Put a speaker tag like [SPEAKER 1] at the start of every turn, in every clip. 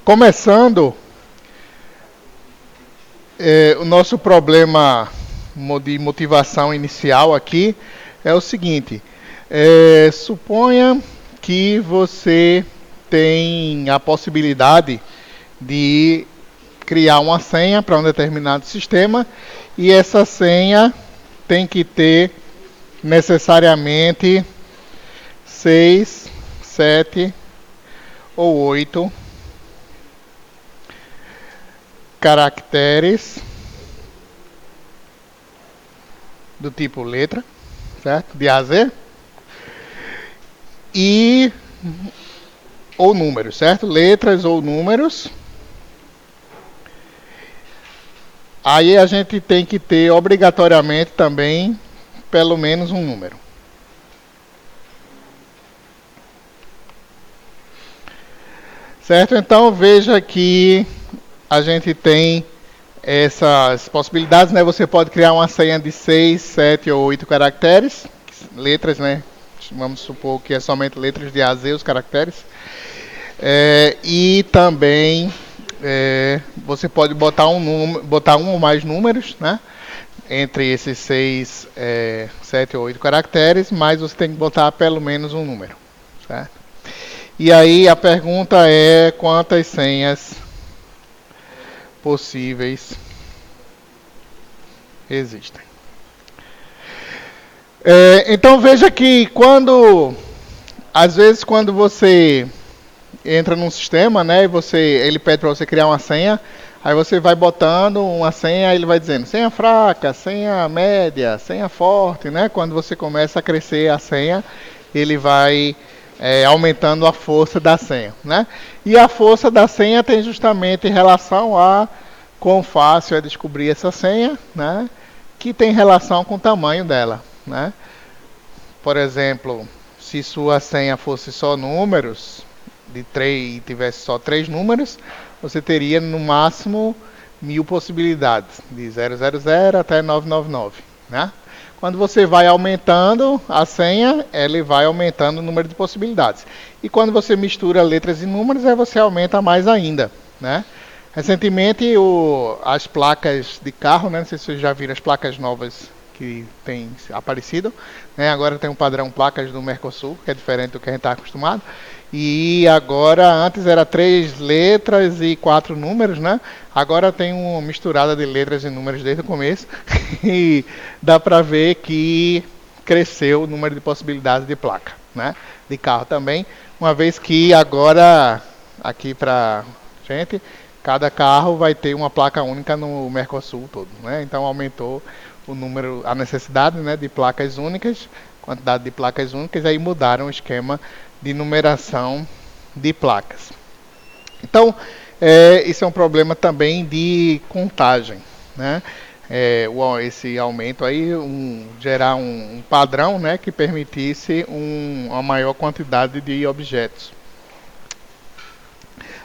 [SPEAKER 1] Começando, o nosso problema de motivação inicial aqui é o seguinte: suponha que você tem a possibilidade de criar uma senha para um determinado sistema e essa senha tem que ter necessariamente 6, 7 ou 8 caracteres do tipo letra, certo? De A a Z. E ou números, certo? Letras ou números. Aí a gente tem que ter obrigatoriamente também pelo menos um número. Certo? Então veja que a gente tem essas possibilidades, né? Você pode criar uma senha de 6, 7 ou 8 caracteres, letras, né? Vamos supor que é somente letras de A a Z, os caracteres. E também você pode botar um ou mais números, né? Entre esses 6, 7 ou 8 caracteres, mas você tem que botar pelo menos um número, certo? E aí a pergunta é quantas senhas possíveis existem. Então veja que às vezes quando você entra num sistema, né, e ele pede para você criar uma senha, aí você vai botando uma senha, ele vai dizendo senha fraca, senha média, senha forte, né? Quando você começa a crescer a senha, ele vai aumentando a força da senha, né? E a força da senha tem justamente relação a quão fácil é descobrir essa senha, né? Que tem relação com o tamanho dela, né? Por exemplo, se sua senha fosse só números, de 3 e tivesse só 3 números, você teria no máximo 1000 possibilidades, de 000 até 999, né? Quando você vai aumentando a senha, ele vai aumentando o número de possibilidades. E quando você mistura letras e números, aí você aumenta mais ainda, né? Recentemente, as placas de carro, né? Não sei se vocês já viram as placas novas que têm aparecido, né? Agora tem um padrão placas do Mercosul, que é diferente do que a gente está acostumado. E agora, antes era 3 letras e 4 números, né? Agora tem uma misturada de letras e números desde o começo. E dá para ver que cresceu o número de possibilidades de placa, né? De carro também. Uma vez que agora, aqui para gente, cada carro vai ter uma placa única no Mercosul todo, né? Então aumentou o número, a necessidade, né, de placas únicas, quantidade de placas únicas, aí mudaram o esquema de numeração de placas. Então, isso é um problema também de contagem, né? Esse aumento aí, gerar um padrão, né, que permitisse uma maior quantidade de objetos.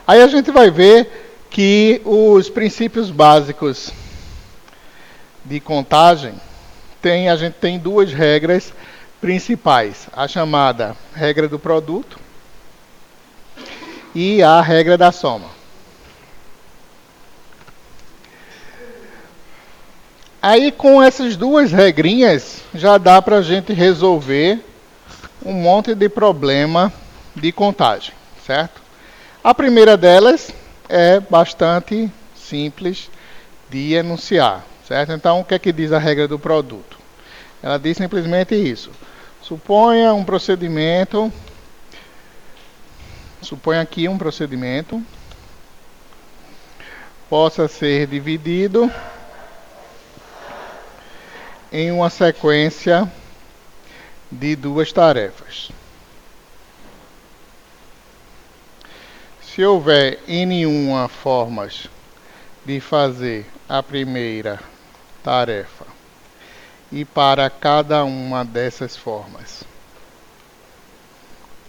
[SPEAKER 1] Aí a gente vai ver que os princípios básicos de contagem, a gente tem duas regras principais, a chamada regra do produto e a regra da soma. Aí com essas duas regrinhas já dá para a gente resolver um monte de problema de contagem, certo? A primeira delas é bastante simples de enunciar, certo? Então o que é que diz a regra do produto? Ela diz simplesmente isso. Suponha aqui um procedimento possa ser dividido em uma sequência de duas tarefas. Se houver N1 formas de fazer a primeira tarefa e para cada uma dessas formas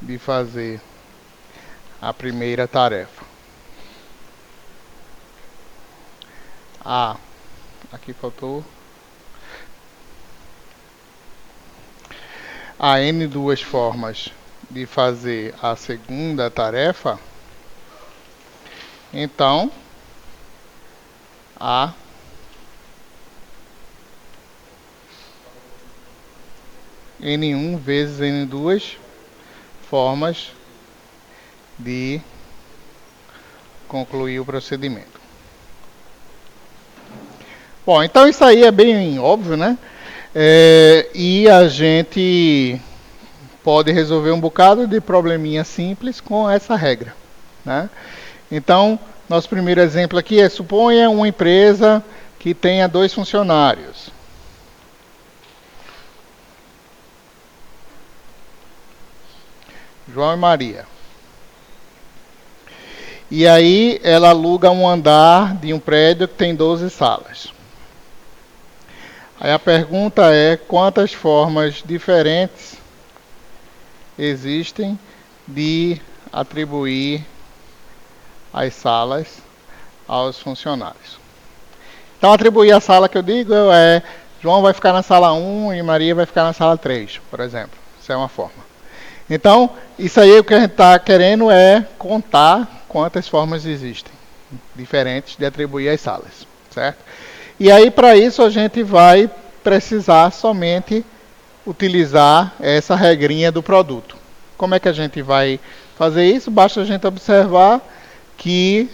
[SPEAKER 1] de fazer a primeira tarefa, aqui faltou a N2 formas de fazer a segunda tarefa, Então, há N1 vezes N2 formas de concluir o procedimento. Bom, então isso aí é bem óbvio, né? E a gente pode resolver um bocado de probleminha simples com essa regra, né? Então, nosso primeiro exemplo aqui é: suponha uma empresa que tenha 2 funcionários. João e Maria. E aí ela aluga um andar de um prédio que tem 12 salas. Aí a pergunta é: quantas formas diferentes existem de atribuir as salas aos funcionários? Então, atribuir a sala que eu digo é: João vai ficar na sala 1 e Maria vai ficar na sala 3, por exemplo. Isso é uma forma. Então, isso aí o que a gente está querendo é contar quantas formas existem diferentes de atribuir as salas, certo? E aí, para isso, a gente vai precisar somente utilizar essa regrinha do produto. Como é que a gente vai fazer isso? Basta a gente observar que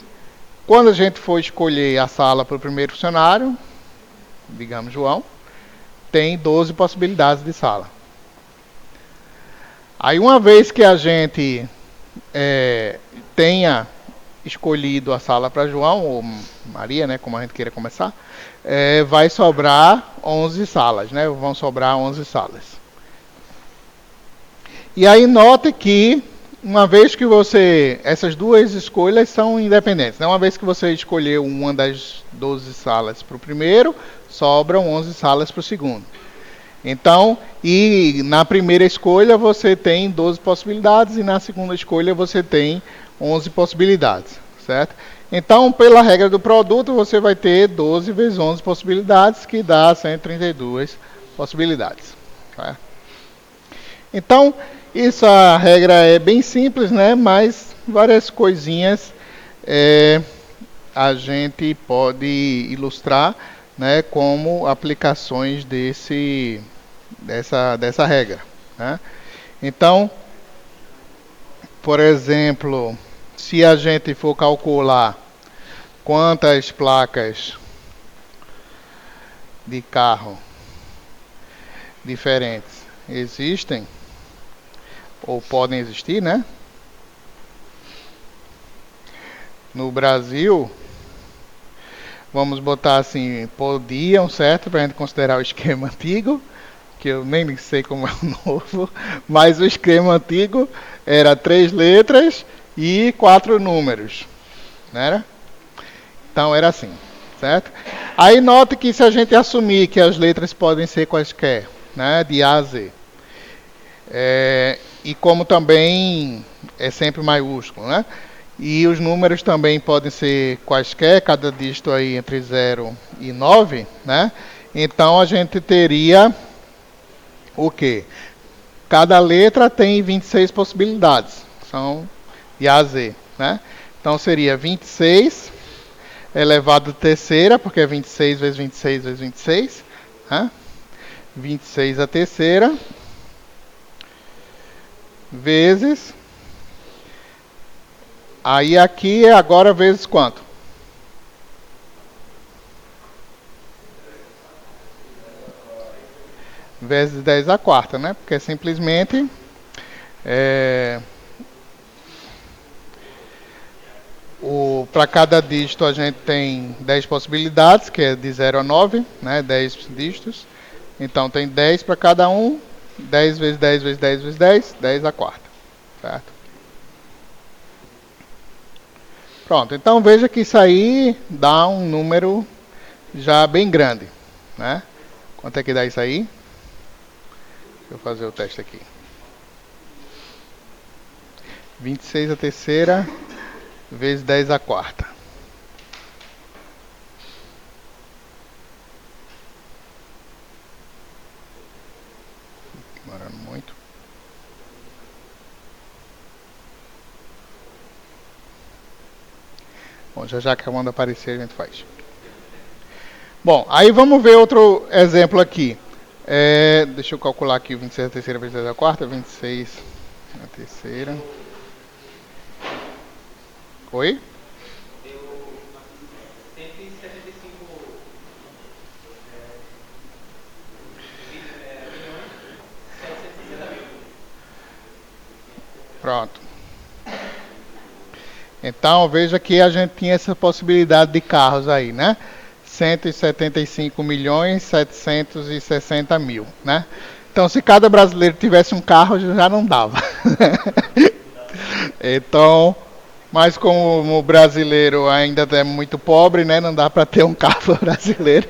[SPEAKER 1] quando a gente for escolher a sala para o primeiro funcionário, digamos João, tem 12 possibilidades de sala. Aí, uma vez que a gente tenha escolhido a sala para João, ou Maria, né, como a gente queira começar, vai sobrar 11 salas, né? Vão sobrar 11 salas. E aí note que, uma vez que essas duas escolhas são independentes, né? Uma vez que você escolheu uma das 12 salas para o primeiro, sobram 11 salas para o segundo. Então, e na primeira escolha você tem 12 possibilidades e na segunda escolha você tem 11 possibilidades, certo? Então, pela regra do produto, você vai ter 12 vezes 11 possibilidades, que dá 132 possibilidades. Certo? Então, essa regra é bem simples, né? Mas várias coisinhas a gente pode ilustrar, né, como aplicações dessa regra, né? Então, por exemplo, se a gente for calcular quantas placas de carro diferentes existem, ou podem existir, né? No Brasil, vamos botar assim, podiam, certo? Para a gente considerar o esquema antigo, que eu nem sei como é o novo, mas o esquema antigo era 3 letras e 4 números, não era? Então era assim, certo? Aí note que se a gente assumir que as letras podem ser quaisquer, né, de A a Z, e como também é sempre maiúsculo, né? E os números também podem ser quaisquer, cada dígito aí entre 0 e 9, né? Então a gente teria o quê? Cada letra tem 26 possibilidades, são de A a Z, né? Então seria 26 elevado à terceira, porque é 26 vezes 26 vezes 26, né? 26 à terceira, vezes, aí aqui é agora vezes quanto? Vezes 10 à quarta, né? Porque é simplesmente para cada dígito a gente tem 10 possibilidades, que é de 0 a 9, né? 10 dígitos. Então tem 10 para cada um, 10 vezes 10 vezes 10 vezes 10, 10 à quarta, certo? Pronto, então veja que isso aí dá um número já bem grande, né? Quanto é que dá isso aí? Deixa eu fazer o teste aqui. 26 à terceira vezes 10 à quarta. Demorando muito. Bom, já já que a Wanda aparecer, a gente faz. Bom, aí vamos ver outro exemplo aqui. Deixa eu calcular aqui, 26 a terceira, 26 a quarta, 26 a terceira. Oi?
[SPEAKER 2] Deu 175 milhões, 760 mil.
[SPEAKER 1] Pronto. Então, veja que a gente tinha essa possibilidade de carros aí, né? 175 milhões 760 mil, né? Então, se cada brasileiro tivesse um carro, já não dava. Então, mas como o brasileiro ainda é muito pobre, né? Não dá para ter um carro brasileiro.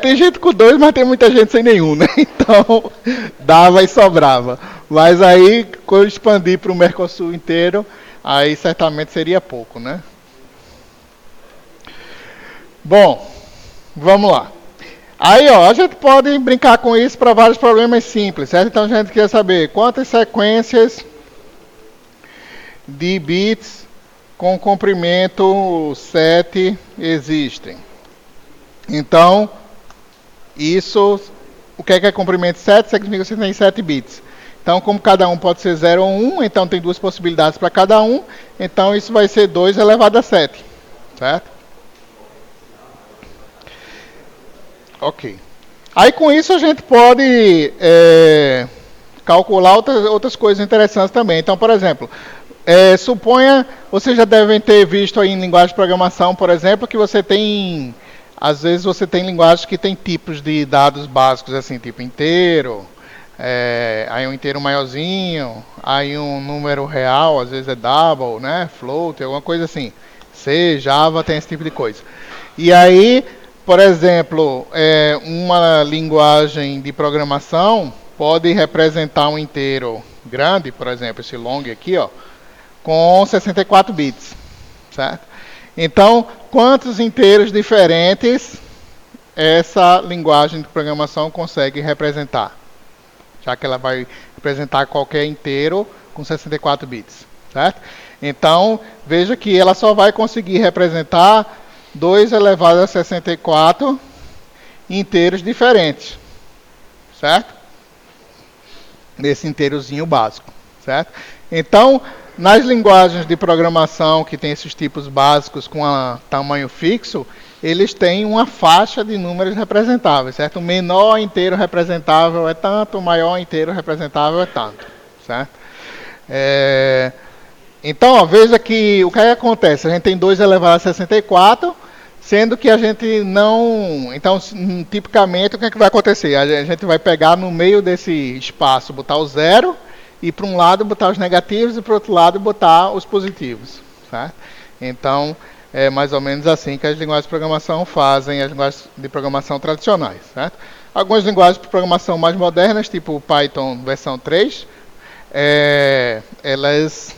[SPEAKER 1] Tem gente com dois, mas tem muita gente sem nenhum, né? Então, dava e sobrava. Mas aí, quando expandir para o Mercosul inteiro, aí certamente seria pouco, né? Bom, vamos lá. Aí, ó, a gente pode brincar com isso para vários problemas simples, certo? Então, a gente quer saber quantas sequências de bits com comprimento 7 existem. Então, isso, o que é comprimento 7? Significa que você tem 7 bits. Então, como cada um pode ser 0 ou 1, então tem duas possibilidades para cada um. Então, isso vai ser 2 elevado a 7, certo? Ok. Aí, com isso, a gente pode calcular outras coisas interessantes também. Então, por exemplo, suponha, vocês já devem ter visto aí em linguagem de programação, por exemplo, que você tem, às vezes você tem linguagens que tem tipos de dados básicos, assim, tipo inteiro, aí um inteiro maiorzinho, aí um número real, às vezes é double, né, float, alguma coisa assim. C, Java tem esse tipo de coisa. E aí, por exemplo, uma linguagem de programação pode representar um inteiro grande, por exemplo, esse long aqui, ó, com 64 bits, certo? Então, quantos inteiros diferentes essa linguagem de programação consegue representar? Já que ela vai representar qualquer inteiro com 64 bits, certo? Então, veja que ela só vai conseguir representar 2 elevado a 64 inteiros diferentes, certo? Nesse inteirozinho básico, certo? Então, nas linguagens de programação que tem esses tipos básicos com tamanho fixo, eles têm uma faixa de números representáveis, certo? O menor inteiro representável é tanto, o maior inteiro representável é tanto, certo? Então, ó, veja que o que acontece? A gente tem 2 elevado a 64, sendo que a gente não... Então, tipicamente, o que vai acontecer? A gente vai pegar no meio desse espaço, botar o zero, e para um lado botar os negativos, e para o outro lado botar os positivos, certo? Então, é mais ou menos assim que as linguagens de programação fazem, as linguagens de programação tradicionais, certo? Algumas linguagens de programação mais modernas, tipo o Python versão 3, elas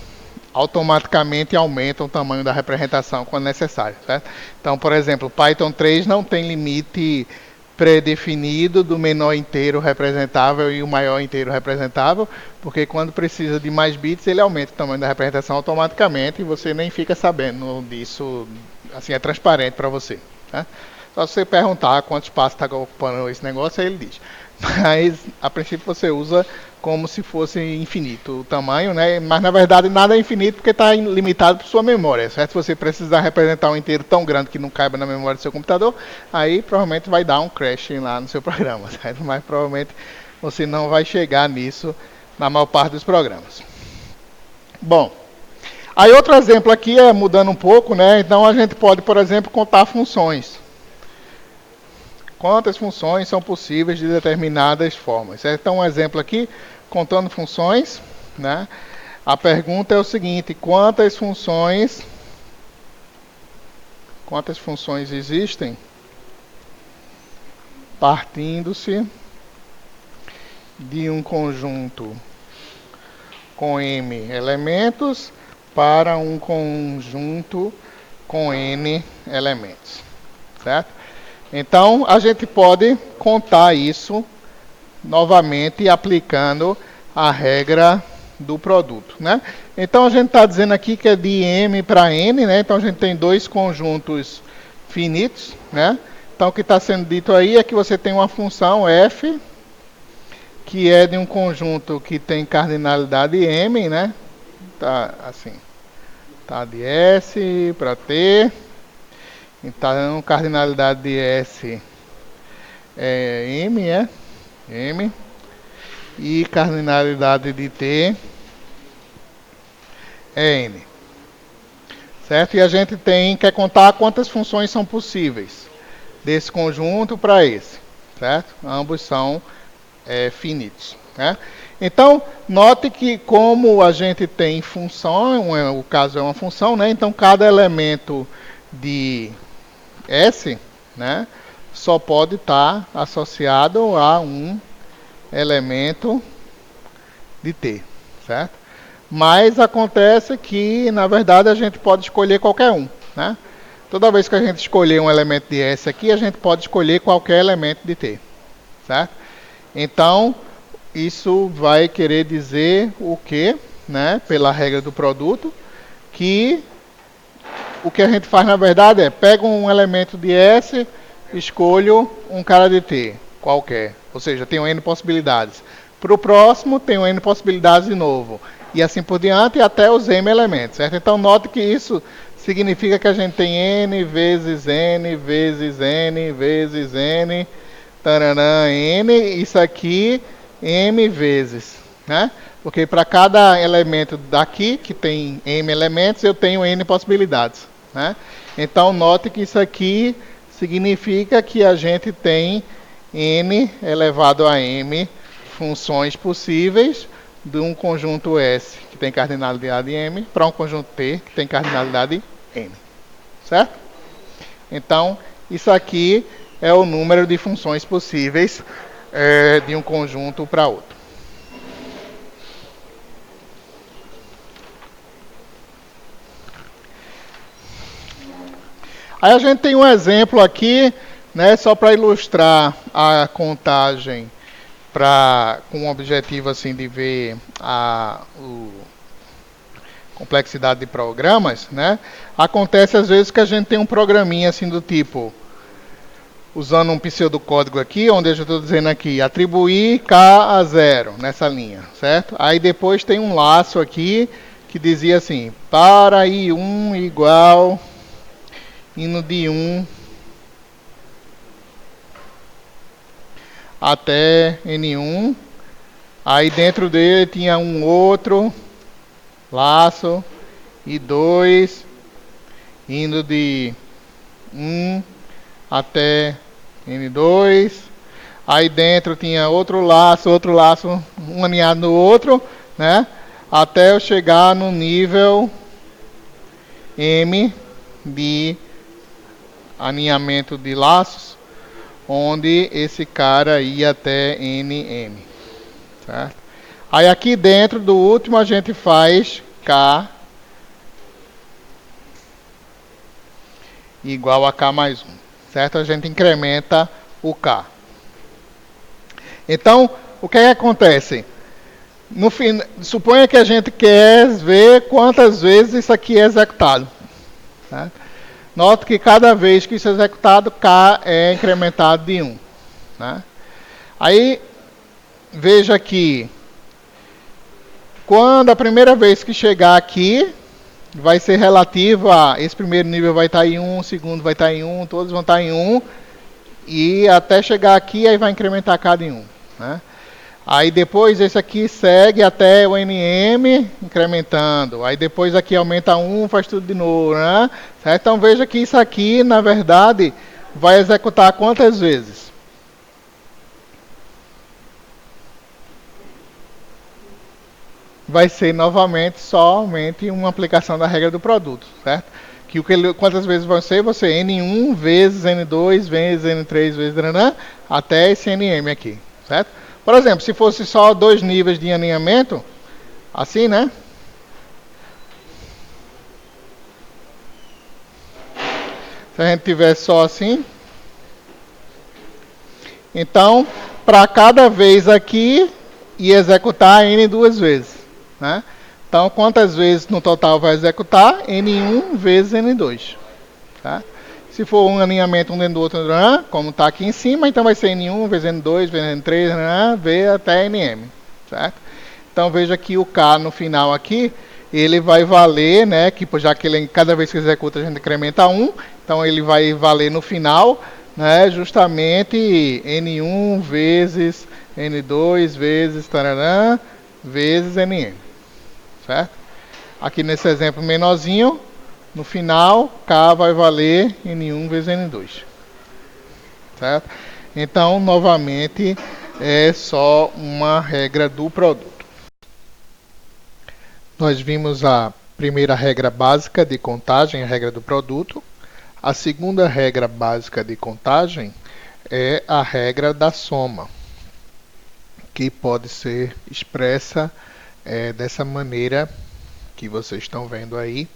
[SPEAKER 1] automaticamente aumentam o tamanho da representação quando necessário, certo? Então, por exemplo, Python 3 não tem limite pré-definido do menor inteiro representável e o maior inteiro representável, porque quando precisa de mais bits, ele aumenta o tamanho da representação automaticamente e você nem fica sabendo disso, assim, é transparente para você, tá? Só se você perguntar quanto espaço está ocupando esse negócio, aí ele diz. Mas, a princípio, você usa como se fosse infinito o tamanho, né? Mas, na verdade, nada é infinito porque está limitado por sua memória, certo? Se você precisar representar um inteiro tão grande que não caiba na memória do seu computador, aí provavelmente vai dar um crash lá no seu programa, certo? Mas, provavelmente, você não vai chegar nisso na maior parte dos programas. Bom, aí outro exemplo aqui é mudando um pouco, né? Então, a gente pode, por exemplo, contar funções. Quantas funções são possíveis de determinadas formas, certo? Então, um exemplo aqui, contando funções, né? A pergunta é o seguinte: quantas funções existem partindo-se de um conjunto com m elementos para um conjunto com n elementos, certo? Então, a gente pode contar isso novamente aplicando a regra do produto, né? Então a gente está dizendo aqui que é de M para N, né? Então a gente tem dois conjuntos finitos, né? Então o que está sendo dito aí é que você tem uma função f que é de um conjunto que tem cardinalidade M, né? Tá assim, tá de S para T, então cardinalidade de S é M, M, e cardinalidade de T é N, certo? E a gente quer contar quantas funções são possíveis desse conjunto para esse, certo? Ambos são finitos, né? Então, note que como a gente tem função, o caso é uma função, né? Então, cada elemento de S, né, só pode estar associado a um elemento de T, certo? Mas acontece que, na verdade, a gente pode escolher qualquer um, né? Toda vez que a gente escolher um elemento de S aqui, a gente pode escolher qualquer elemento de T, certo? Então, isso vai querer dizer o quê? Né? Pela regra do produto, que o que a gente faz, na verdade, é pega um elemento de S, escolho um cara de T, qualquer. Ou seja, tenho N possibilidades. Para o próximo, tenho N possibilidades de novo. E assim por diante, até os M elementos, certo? Então, note que isso significa que a gente tem N vezes N vezes N vezes N, taranã, N, isso aqui, M vezes, né? Porque para cada elemento daqui, que tem M elementos, eu tenho N possibilidades, né? Então, note que isso aqui significa que a gente tem N elevado a M funções possíveis de um conjunto S, que tem cardinalidade M, para um conjunto T, que tem cardinalidade N, certo? Então, isso aqui é o número de funções possíveis de um conjunto para outro. Aí a gente tem um exemplo aqui, né, só para ilustrar a contagem, com o objetivo assim, de ver a complexidade de programas, né? Acontece às vezes que a gente tem um programinha assim do tipo, usando um pseudocódigo aqui, onde eu estou dizendo aqui, atribuir K a 0, nessa linha, certo? Aí depois tem um laço aqui, que dizia assim, para I1 igual, indo de 1 até N1, aí dentro dele tinha um outro laço, I2, indo de 1 até N2, aí dentro tinha outro laço, um aninhado no outro, né? Até eu chegar no nível M de aninhamento de laços, onde esse cara ia até NM, certo? Aí aqui dentro do último a gente faz K igual a K mais 1, certo? A gente incrementa o K. Então, o que acontece? No fim, suponha que a gente quer ver quantas vezes isso aqui é executado, certo? Note que cada vez que isso é executado, K é incrementado de 1. Né? Aí, veja que, quando a primeira vez que chegar aqui, vai ser relativo a, esse primeiro nível vai estar em 1, o segundo vai estar em 1, todos vão estar em 1, e até chegar aqui, aí vai incrementar K de 1. Né? Aí depois esse aqui segue até o NM, incrementando. Aí depois aqui aumenta 1, faz tudo de novo, né? Certo? Então veja que isso aqui, na verdade, vai executar quantas vezes? Vai ser novamente somente uma aplicação da regra do produto, certo? Que quantas vezes vão ser? Você N1 vezes N2 vezes N3 vezes N, até esse NM aqui, certo? Por exemplo, se fosse só 2 níveis de alinhamento, assim, né? Se a gente tivesse só assim. Então, para cada vez aqui, ia executar N 2 vezes. né? Então, quantas vezes no total vai executar? N1 vezes N2. Tá? Se for um alinhamento um dentro do outro, como está aqui em cima, então vai ser N1 vezes N2 vezes N3, V até NM. Certo? Então veja que o K no final aqui, ele vai valer, né, que já que ele, cada vez que executa a gente incrementa 1, então ele vai valer no final, né, justamente N1 vezes N2 vezes tararã, vezes NM. Certo? Aqui nesse exemplo menorzinho, no final, K vai valer N1 vezes N2. Certo? Então, novamente, é só uma regra do produto. Nós vimos a primeira regra básica de contagem, a regra do produto. A segunda regra básica de contagem é a regra da soma, que pode ser expressa dessa maneira que vocês estão vendo aí.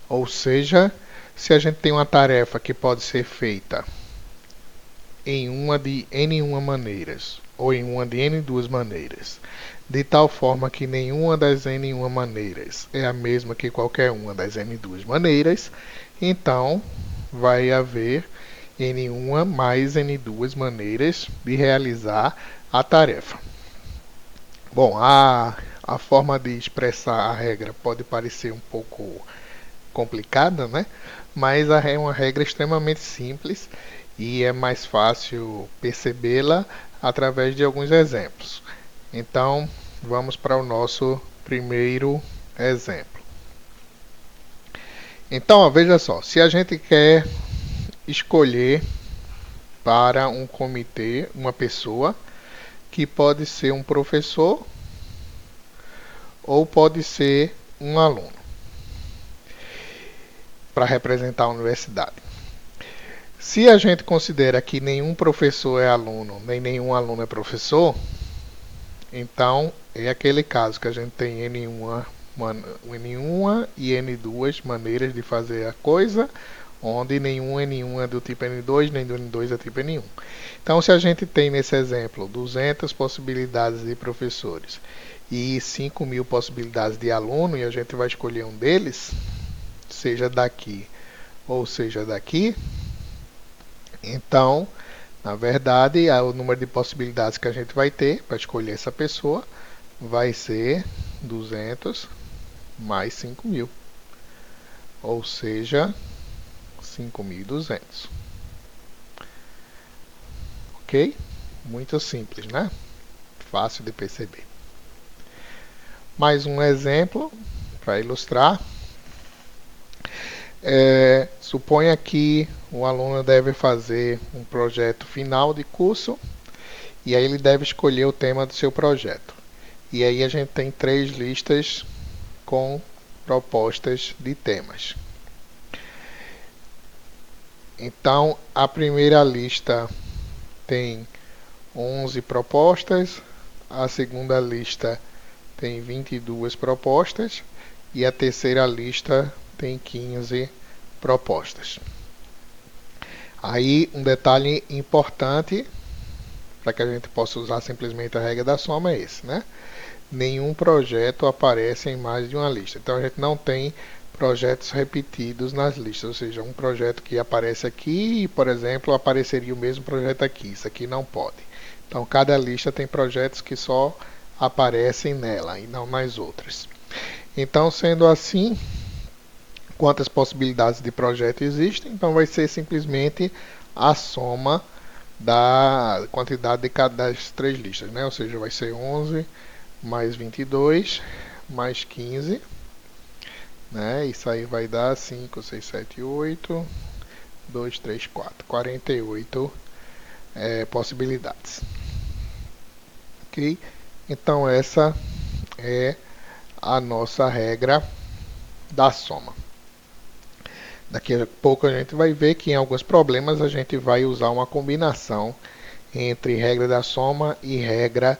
[SPEAKER 1] Ou seja, se a gente tem uma tarefa que pode ser feita em uma de N1 maneiras ou em uma de N2 maneiras, de tal forma que nenhuma das N1 maneiras é a mesma que qualquer uma das N2 maneiras, então vai haver N1 mais N2 maneiras de realizar a tarefa. Bom, a forma de expressar a regra pode parecer um pouco complicada, né? Mas é uma regra extremamente simples e é mais fácil percebê-la através de alguns exemplos. Então, vamos para o nosso primeiro exemplo. Então, veja só, se a gente quer escolher para um comitê uma pessoa que pode ser um professor ou pode ser um aluno para representar a universidade. Se a gente considera que nenhum professor é aluno, nem nenhum aluno é professor, então é aquele caso que a gente tem N1 e N2 maneiras de fazer a coisa, onde nenhum N1 é do tipo N2, nem do N2 é do tipo N1. Então, se a gente tem nesse exemplo 200 possibilidades de professores e 5.000 possibilidades de aluno, e a gente vai escolher um deles, seja daqui ou seja daqui, então, na verdade, o número de possibilidades que a gente vai ter para escolher essa pessoa vai ser 200 mais 5.000, ou seja, 5.200. Ok? Muito simples, né? Fácil de perceber. Mais um exemplo para ilustrar. Suponha que o aluno deve fazer um projeto final de curso e aí ele deve escolher o tema do seu projeto. E aí a gente tem 3 listas com propostas de temas. Então, a primeira lista tem 11 propostas, a segunda lista tem 22 propostas e a terceira lista tem 15 propostas. Aí, um detalhe importante, para que a gente possa usar simplesmente a regra da soma, é esse, né? Nenhum projeto aparece em mais de uma lista. Então, a gente não tem projetos repetidos nas listas, ou seja, um projeto que aparece aqui, por exemplo, apareceria o mesmo projeto aqui. Isso aqui não pode. Então, cada lista tem projetos que só aparecem nela e não nas outras. Então, sendo assim, quantas possibilidades de projeto existem? Então, vai ser simplesmente a soma da quantidade de cada das 3 listas, né? Ou seja, vai ser 11 mais 22 mais 15, né? Isso aí vai dar 5, 6, 7, 8, 2, 3, 4, 48 possibilidades. Ok? Então, essa é a nossa regra da soma. Daqui a pouco a gente vai ver que em alguns problemas a gente vai usar uma combinação entre regra da soma e regra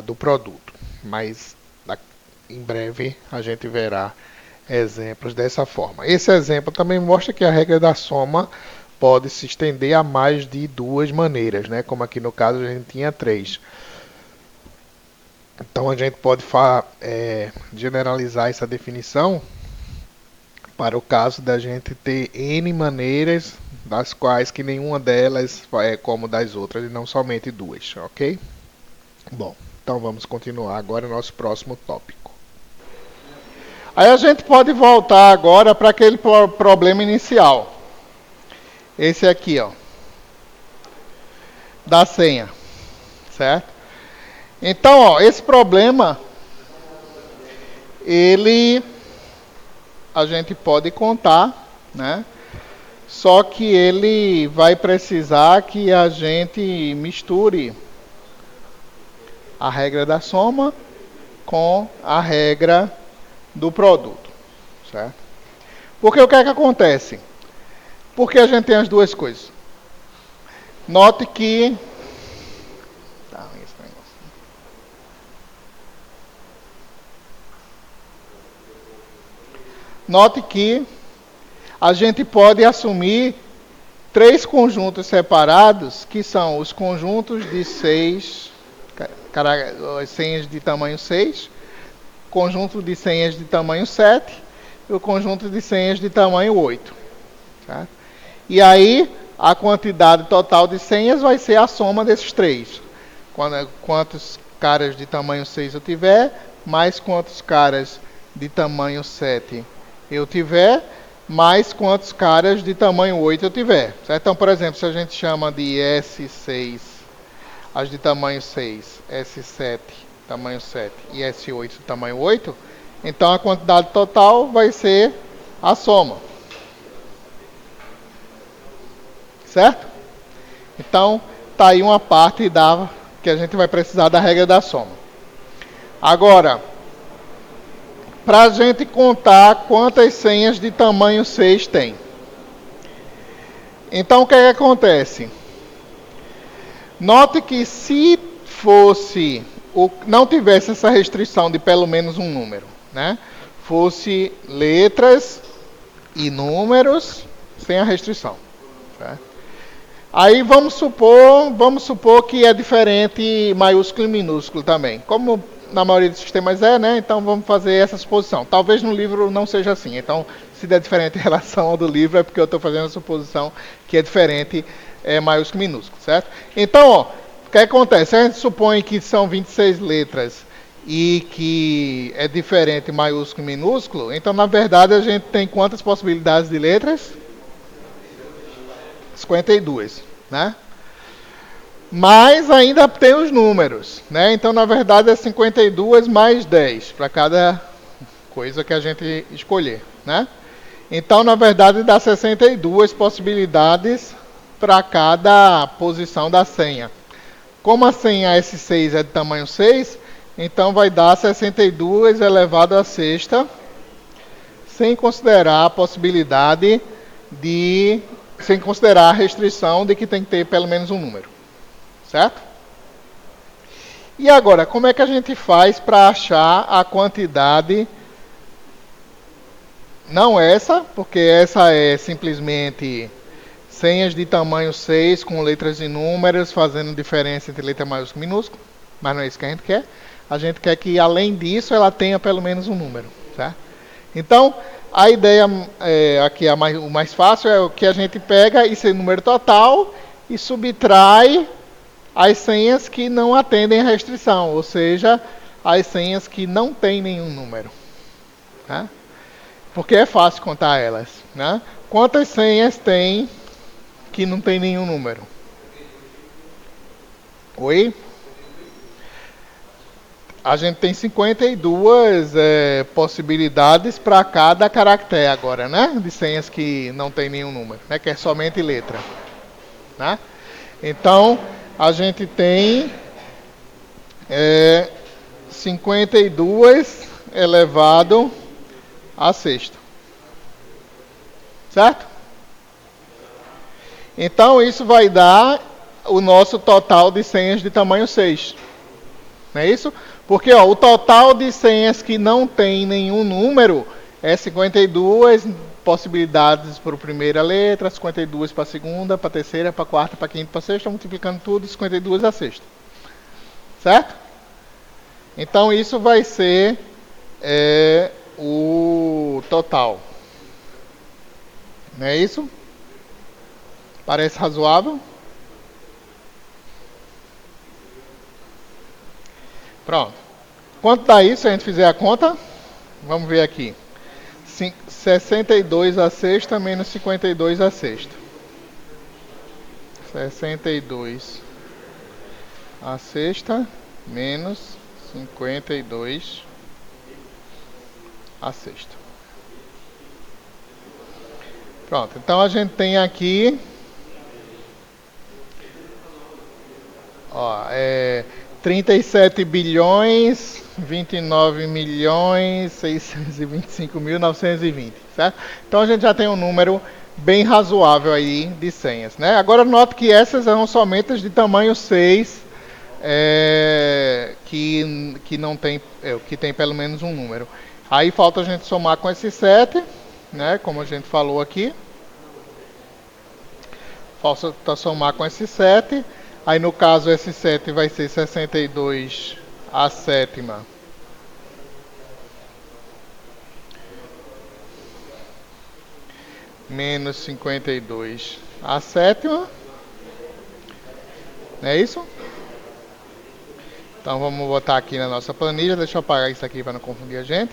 [SPEAKER 1] do produto. Mas em breve a gente verá exemplos dessa forma. Esse exemplo também mostra que a regra da soma pode se estender a mais de 2 maneiras, né? Como aqui no caso a gente tinha 3. Então a gente pode generalizar essa definição para o caso da gente ter N maneiras, das quais que nenhuma delas é como das outras e não somente duas, ok? Bom, então vamos continuar agora o nosso próximo tópico. Aí a gente pode voltar agora para aquele problema inicial. Esse aqui, ó, da senha, certo? Então, ó, esse problema, a gente pode contar, né? Só que ele vai precisar que a gente misture a regra da soma com a regra do produto, certo? Porque o que é que acontece? Porque a gente tem as duas coisas. Note que a gente pode assumir três conjuntos separados, que são os conjuntos de senhas de tamanho 6, conjunto de senhas de tamanho 7 e o conjunto de senhas de tamanho 8. Certo? E aí, a quantidade total de senhas vai ser a soma desses três. Quantos caras de tamanho 6 eu tiver, mais quantos caras de tamanho 7 eu tiver, mais quantos caras de tamanho 8 eu tiver. Certo? Então, por exemplo, se a gente chama de S6, as de tamanho 6, S7, tamanho 7 e S8, tamanho 8, então a quantidade total vai ser a soma. Certo? Então, tá aí uma parte que a gente vai precisar da regra da soma. Agora, para a gente contar quantas senhas de tamanho 6 tem. Então, o que é que acontece? Note que se não tivesse essa restrição de pelo menos um número, né? Fosse letras e números sem a restrição. Certo? Aí vamos supor que é diferente maiúsculo e minúsculo também. Como na maioria dos sistemas né? Então vamos fazer essa suposição. Talvez no livro não seja assim. Então, se der diferente em relação ao do livro, é porque eu estou fazendo a suposição que é diferente maiúsculo e minúsculo, certo? Então, ó, o que acontece? A gente supõe que são 26 letras e que é diferente maiúsculo e minúsculo. Então, na verdade, a gente tem quantas possibilidades de letras? 52, né? Mas ainda tem os números, né? Então, na verdade, é 52 mais 10 para cada coisa que a gente escolher, né? Então, na verdade, dá 62 possibilidades para cada posição da senha. Como a senha S6 é de tamanho 6, então vai dar 62 elevado à sexta, sem considerar a possibilidade sem considerar a restrição de que tem que ter pelo menos um número. Certo? E agora, como é que a gente faz para achar a quantidade? Não essa, porque essa é simplesmente senhas de tamanho 6 com letras e números, fazendo diferença entre letra maiúscula e minúscula. Mas não é isso que a gente quer. A gente quer que, além disso, ela tenha pelo menos um número. Certo? Então, a ideia aqui, o mais fácil, é o que a gente pega esse número total e subtrai as senhas que não atendem a restrição, ou seja, as senhas que não têm nenhum número. Né? Porque é fácil contar elas. Né? Quantas senhas tem que não tem nenhum número? Oi? A gente tem 52 possibilidades para cada caractere agora, né? De senhas que não tem nenhum número, né? Que é somente letra. Né? Então, a gente tem 52 elevado à sexta. Certo? Então, isso vai dar o nosso total de senhas de tamanho 6. Não é isso? Porque ó, o total de senhas que não tem nenhum número é 52 possibilidades para a primeira letra, 52 para a segunda, para a terceira, para a quarta, para a quinta, para a sexta, multiplicando tudo, 52 a sexta. Certo? Então isso vai ser o total. Não é isso? Parece razoável? Pronto. Quanto dá isso se a gente fizer a conta? Vamos ver aqui. 62 a sexta menos 52 a sexta. 62 a sexta menos 52 a sexta. Pronto, então a gente tem aqui 37 bilhões 29 milhões 625 mil 920, certo? Então a gente já tem um número bem razoável aí de senhas, né? Agora note que essas são somente as de tamanho 6, que não tem, que tem pelo menos um número. Aí falta a gente somar com esse 7, né? Como a gente falou aqui. Falta somar com esse 7. Aí no caso esse 7 vai ser 62 a sétima menos 52 a sétima. Não é isso? Então vamos botar aqui na nossa planilha. Deixa eu apagar isso aqui para não confundir a gente.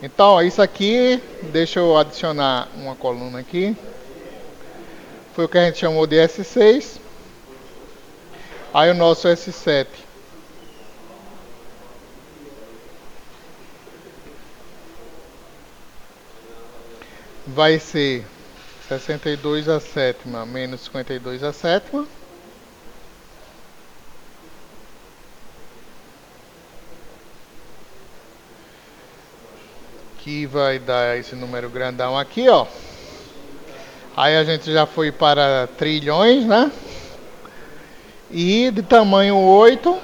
[SPEAKER 1] Então isso aqui, deixa eu adicionar uma coluna aqui. Foi o que a gente chamou de S6. Aí o nosso S7 vai ser 62 a sétima menos 52 a sétima. Que vai dar esse número grandão aqui, ó. Aí a gente já foi para trilhões, né? E de tamanho 8,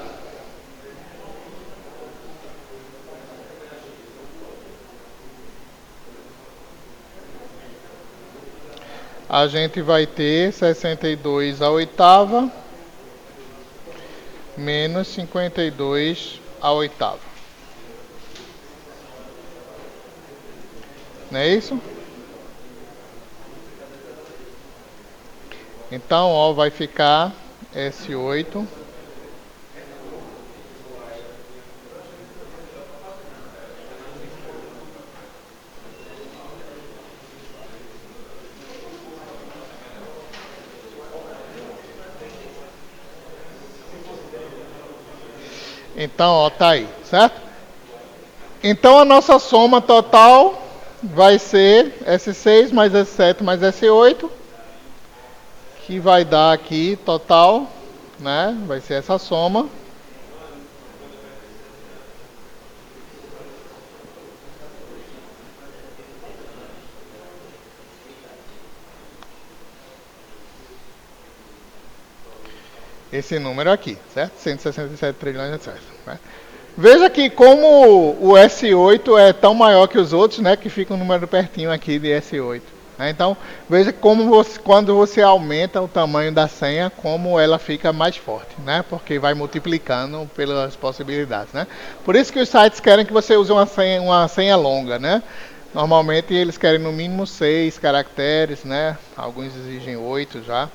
[SPEAKER 1] a gente vai ter 62 a oitava menos 52 a oitava. Não é isso? Então, ó, vai ficar S8 Então, ó, tá aí, certo? Então a nossa soma total vai ser S6 mais S7 mais S8, que vai dar aqui total, né? Vai ser essa soma. Esse número aqui, certo? 167 trilhões, etc. Né? Veja que como o S8 é tão maior que os outros, né? Que fica um número pertinho aqui de S8. Né? Então, veja como quando você aumenta o tamanho da senha, como ela fica mais forte, né? Porque vai multiplicando pelas possibilidades, né? Por isso que os sites querem que você use uma senha longa, né? Normalmente eles querem no mínimo 6 caracteres, né? Alguns exigem 8 já.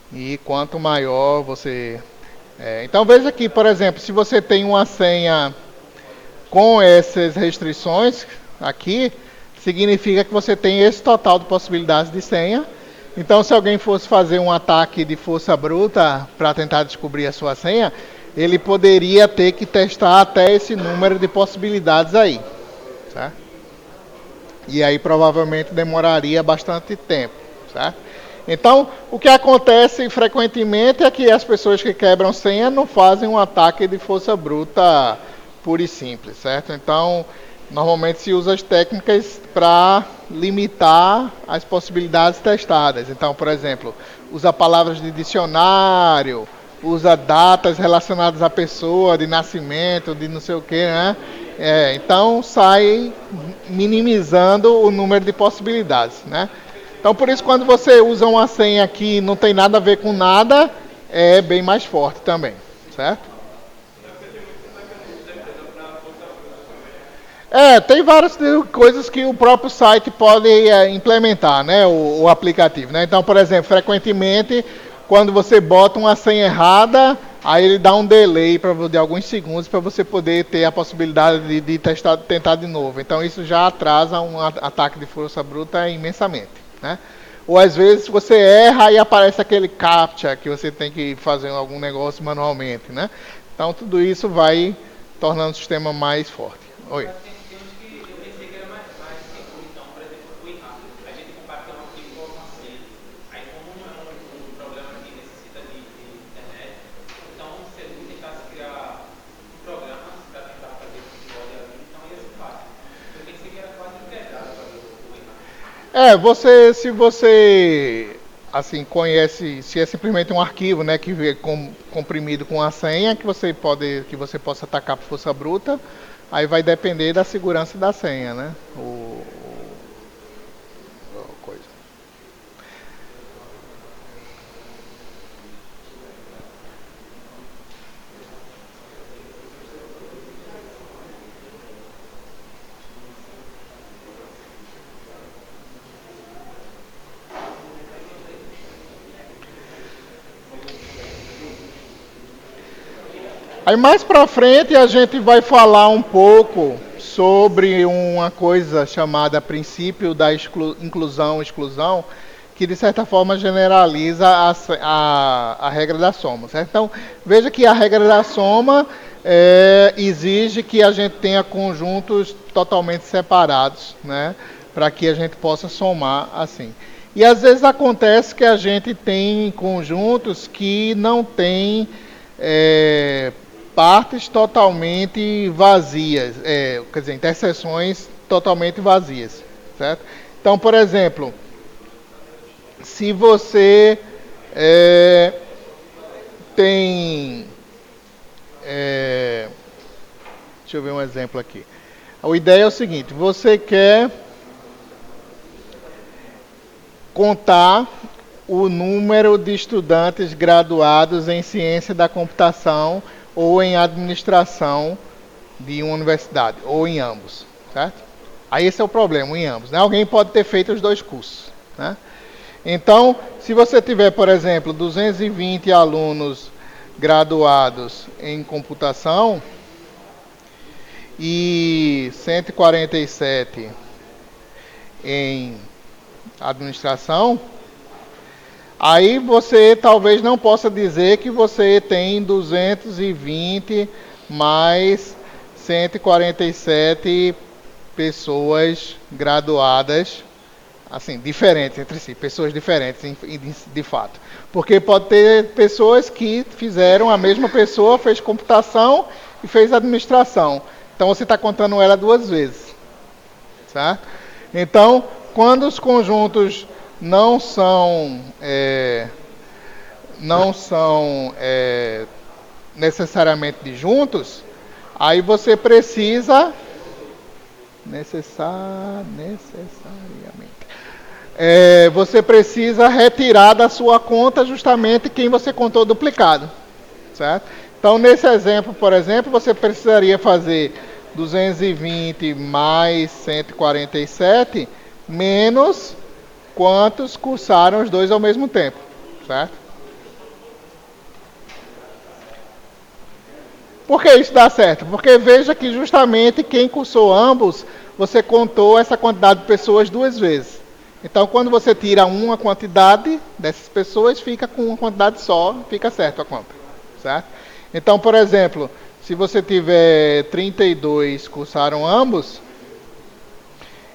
[SPEAKER 1] E quanto maior você... então veja aqui, por exemplo, se você tem uma senha com essas restrições aqui, significa que você tem esse total de possibilidades de senha. Então se alguém fosse fazer um ataque de força bruta para tentar descobrir a sua senha, ele poderia ter que testar até esse número de possibilidades aí. Certo? E aí provavelmente demoraria bastante tempo. Certo? Então, o que acontece frequentemente é que as pessoas que quebram senha não fazem um ataque de força bruta pura e simples, certo? Então, normalmente se usa as técnicas para limitar as possibilidades testadas. Então, por exemplo, usa palavras de dicionário, usa datas relacionadas à pessoa, de nascimento, de não sei o que, né? Então, sai minimizando o número de possibilidades, né? Então, por isso, quando você usa uma senha que não tem nada a ver com nada, é bem mais forte também. certo? Tem várias coisas que o próprio site pode implementar, né, o aplicativo, né? Então, por exemplo, frequentemente, quando você bota uma senha errada, aí ele dá um delay de alguns segundos para você poder ter a possibilidade de tentar de novo. Então, isso já atrasa um ataque de força bruta imensamente, né? Ou às vezes você erra e aparece aquele CAPTCHA que você tem que fazer algum negócio manualmente, né? Então, tudo isso vai tornando o sistema mais forte. Oi.
[SPEAKER 2] Tem uns que eu pensei que era mais seguro, então, por exemplo, o IRAP. A gente compartilha uma informação. Aí, como não é um programa que necessita de internet, então, se ele tentasse criar um programa para tentar fazer esse código ali, então ia ser fácil. Eu pensei que era quase integrado para o IRAP.
[SPEAKER 1] Se você assim conhece, se é simplesmente um arquivo, né, que vem comprimido com a senha que você possa atacar por força bruta, aí vai depender da segurança da senha, né? Coisa. Aí mais para frente a gente vai falar um pouco sobre uma coisa chamada princípio da inclusão e exclusão, que de certa forma generaliza a regra da soma, certo? Então veja que a regra da soma exige que a gente tenha conjuntos totalmente separados, né, para que a gente possa somar assim. E às vezes acontece que a gente tem conjuntos que não tem partes totalmente vazias, quer dizer, interseções totalmente vazias, certo? Então, por exemplo, se você tem, deixa eu ver um exemplo aqui. A ideia é o seguinte: você quer contar o número de estudantes graduados em ciência da computação ou em administração de uma universidade, ou em ambos, certo? Aí esse é o problema, em ambos, né? Alguém pode ter feito os dois cursos, né? Então, se você tiver, por exemplo, 220 alunos graduados em computação e 147 em administração, aí você talvez não possa dizer que você tem 220 mais 147 pessoas graduadas, assim, diferentes entre si, pessoas diferentes de fato. Porque pode ter pessoas que fizeram, a mesma pessoa fez computação e fez administração. Então você está contando ela duas vezes, certo? Então, quando os conjuntos não são necessariamente disjuntos, aí você precisa necessariamente você precisa retirar da sua conta justamente quem você contou duplicado, certo? Então, nesse exemplo, por exemplo, você precisaria fazer 220 mais 147 menos quantos cursaram os dois ao mesmo tempo, certo? Por que isso dá certo? Porque veja que justamente quem cursou ambos, você contou essa quantidade de pessoas duas vezes. Então, quando você tira uma quantidade dessas pessoas, fica com uma quantidade só, fica certo a conta, certo? Então, por exemplo, se você tiver 32 cursaram ambos,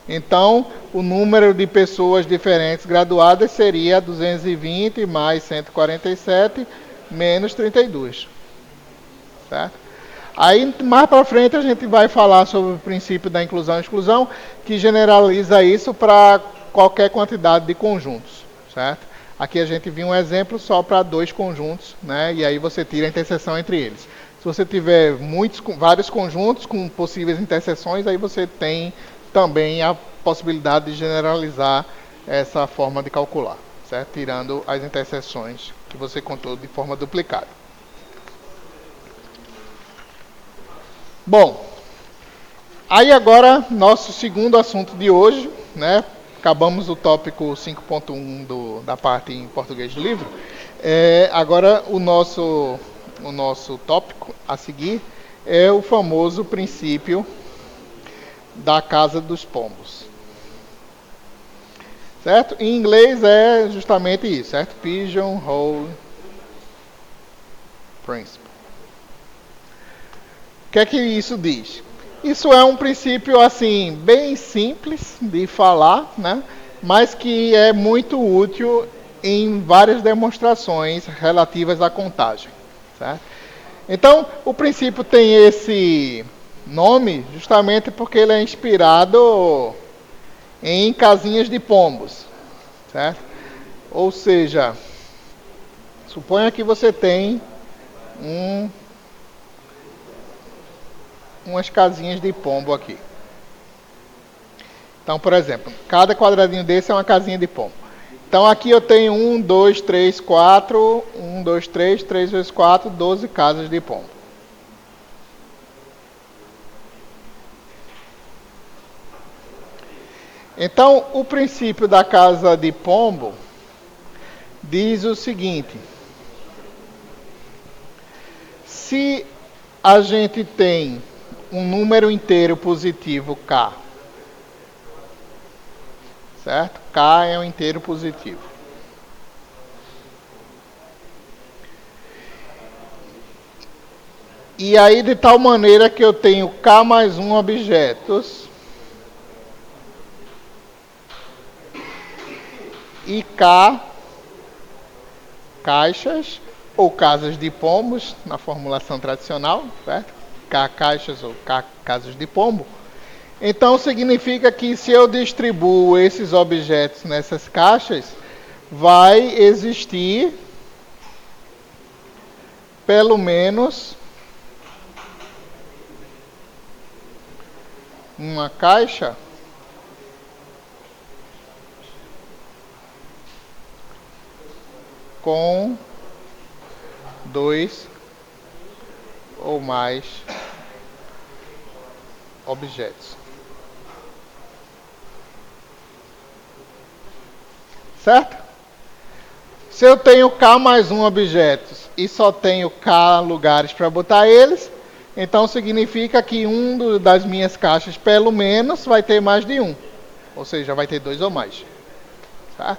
[SPEAKER 1] então o número de pessoas diferentes graduadas seria 220 mais 147 menos 32, certo? Aí, mais para frente, a gente vai falar sobre o princípio da inclusão e exclusão, que generaliza isso para qualquer quantidade de conjuntos, certo? Aqui a gente viu um exemplo só para dois conjuntos, né? E aí você tira a interseção entre eles. Se você tiver vários conjuntos com possíveis interseções, aí você tem também a possibilidade de generalizar essa forma de calcular, certo? Tirando as interseções que você contou de forma duplicada. Bom, aí agora, nosso segundo assunto de hoje, né? Acabamos o tópico 5.1 da parte em português do livro. Agora o nosso tópico a seguir é o famoso princípio da casa dos pombos. Certo? Em inglês é justamente isso, certo? Pigeonhole Principle. O que é que isso diz? Isso é um princípio assim bem simples de falar, né? Mas que é muito útil em várias demonstrações relativas à contagem. Certo? Então, o princípio tem esse nome justamente porque ele é inspirado em casinhas de pombos. Certo? Ou seja, suponha que você tem umas casinhas de pombo aqui. Então, por exemplo, cada quadradinho desse é uma casinha de pombo. Então aqui eu tenho 1, 2, 3, 4, 1, 2, 3, 3 vezes 4, 12 casas de pombo. Então, o princípio da casa de pombo diz o seguinte: se a gente tem um número inteiro positivo k, certo? K é um inteiro positivo. E aí de tal maneira que eu tenho k mais 1 objetos e k caixas ou casas de pombos, na formulação tradicional, certo? K caixas ou K casas de pombo. Então significa que se eu distribuo esses objetos nessas caixas, vai existir pelo menos uma caixa com 2 ou mais objetos. Certo? Se eu tenho K mais 1 objetos e só tenho K lugares para botar eles, então significa que das minhas caixas, pelo menos, vai ter mais de um. Ou seja, vai ter 2 ou mais. Tá?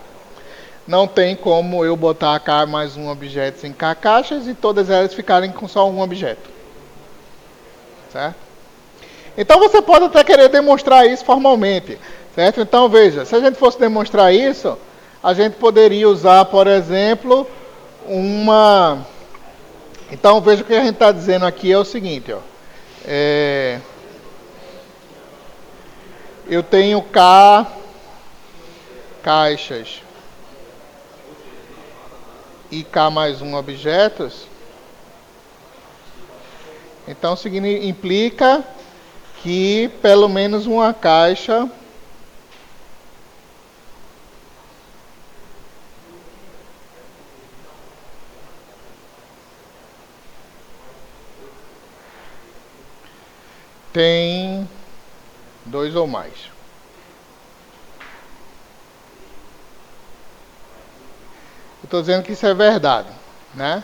[SPEAKER 1] Não tem como eu botar K mais 1 objetos em K caixas e todas elas ficarem com só um objeto. Certo? Então você pode até querer demonstrar isso formalmente. Certo? Então veja, se a gente fosse demonstrar isso, a gente poderia usar, por exemplo, Então veja o que a gente está dizendo aqui é o seguinte, ó. Eu tenho K caixas e K mais 1 objetos. Então implica que pelo menos uma caixa tem 2 ou mais. Eu estou dizendo que isso é verdade, né?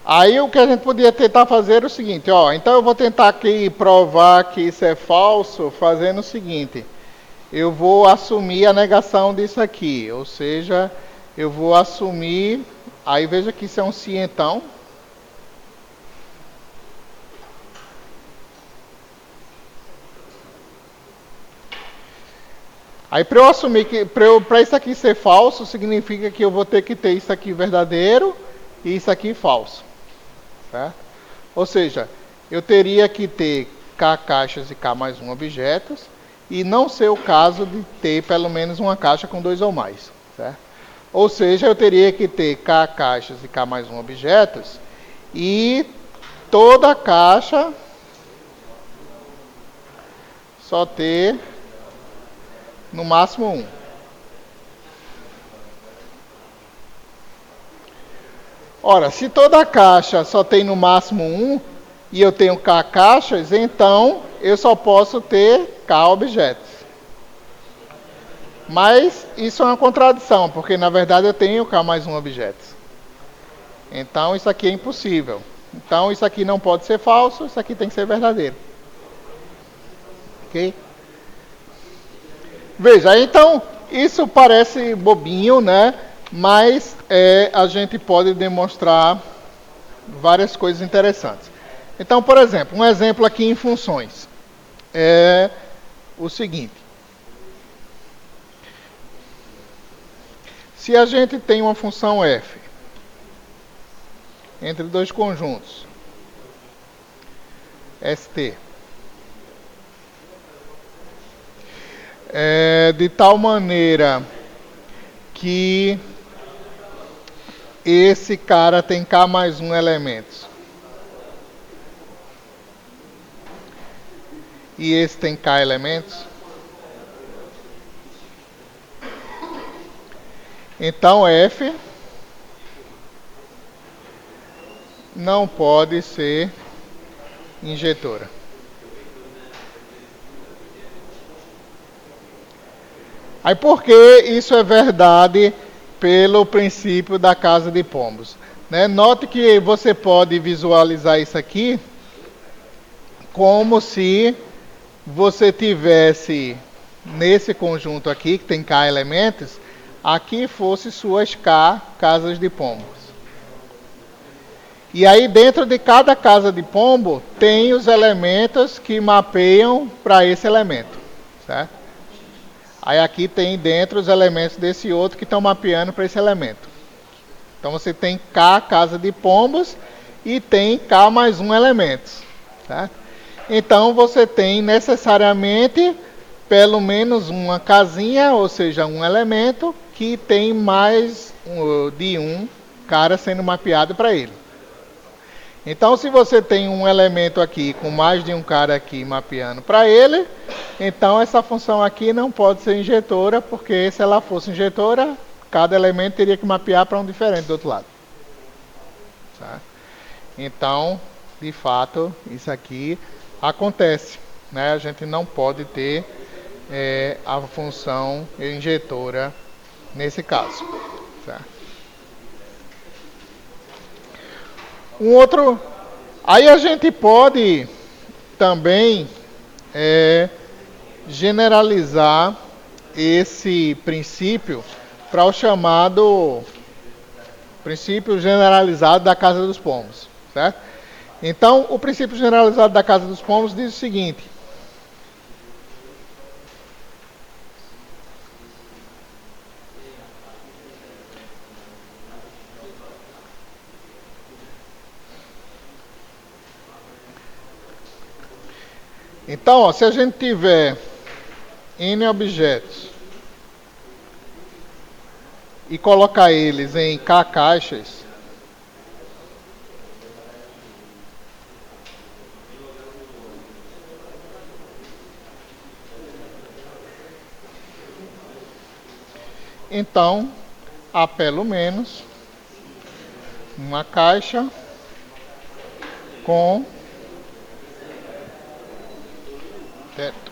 [SPEAKER 1] Aí o que a gente podia tentar fazer é o seguinte, ó. Então eu vou tentar aqui provar que isso é falso, fazendo o seguinte. Eu vou assumir a negação disso aqui, ou seja, eu vou assumir. Aí veja que isso é um cientão. Aí para eu assumir que para isso aqui ser falso, significa que eu vou ter que ter isso aqui verdadeiro e isso aqui falso. Certo? Ou seja, eu teria que ter K caixas e K mais 1 objetos e não ser o caso de ter pelo menos uma caixa com 2 ou mais. Certo? Ou seja, eu teria que ter K caixas e K mais 1 objetos e toda caixa só ter no máximo 1. Ora, se toda caixa só tem no máximo 1, e eu tenho K caixas, então eu só posso ter K objetos. Mas isso é uma contradição, porque na verdade eu tenho K mais um objeto. Então isso aqui é impossível. Então isso aqui não pode ser falso, isso aqui tem que ser verdadeiro. Ok? Veja, então isso parece bobinho, né? Mas a gente pode demonstrar várias coisas interessantes. Então, por exemplo, um exemplo aqui em funções é o seguinte. Se a gente tem uma função f entre dois conjuntos st de tal maneira que esse cara tem k mais um elementos e esse tem k elementos, então f não pode ser injetora. Aí por que isso é verdade pelo princípio da casa de pombos? Né? Note que você pode visualizar isso aqui como se você tivesse nesse conjunto aqui, que tem K elementos, aqui fosse suas K casas de pombos. E aí dentro de cada casa de pombo tem os elementos que mapeiam para esse elemento, certo? Aí aqui tem dentro os elementos desse outro que estão mapeando para esse elemento. Então você tem K casa de pombos e tem K mais um elemento, certo? Então você tem necessariamente pelo menos uma casinha, ou seja, um elemento que tem mais de um cara sendo mapeado para ele. Então, se você tem um elemento aqui com mais de um cara aqui mapeando para ele, então essa função aqui não pode ser injetora, porque se ela fosse injetora, cada elemento teria que mapear para um diferente do outro lado. Tá? Então, de fato, isso aqui acontece. Né? A gente não pode ter a função injetora nesse caso. Tá? Um outro... Aí a gente pode também generalizar esse princípio para o chamado princípio generalizado da casa dos pombos, certo? Então, o princípio generalizado da casa dos pombos diz o seguinte: então, ó, se a gente tiver N objetos e colocar eles em K caixas, então há pelo menos uma caixa com teto.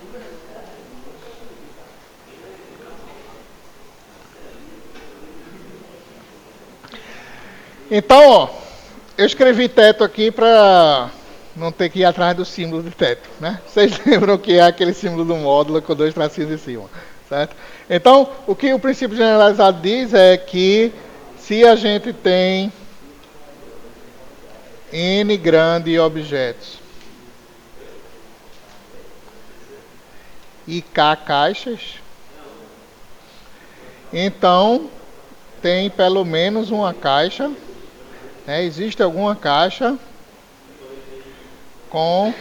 [SPEAKER 1] Então, ó, eu escrevi teto aqui para não ter que ir atrás do símbolo de teto, né? Vocês lembram que é aquele símbolo do módulo com dois tracinhos em cima, certo? Então, o que o princípio generalizado diz é que se a gente tem N grandes objetos e K caixas, então tem pelo menos uma caixa, né? Existe alguma caixa com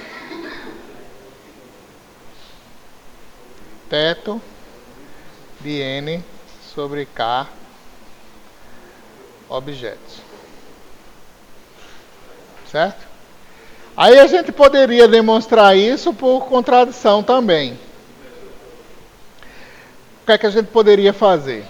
[SPEAKER 1] teto de N sobre K objetos. Certo? Aí a gente poderia demonstrar isso por contradição também. O que é que a gente poderia fazer?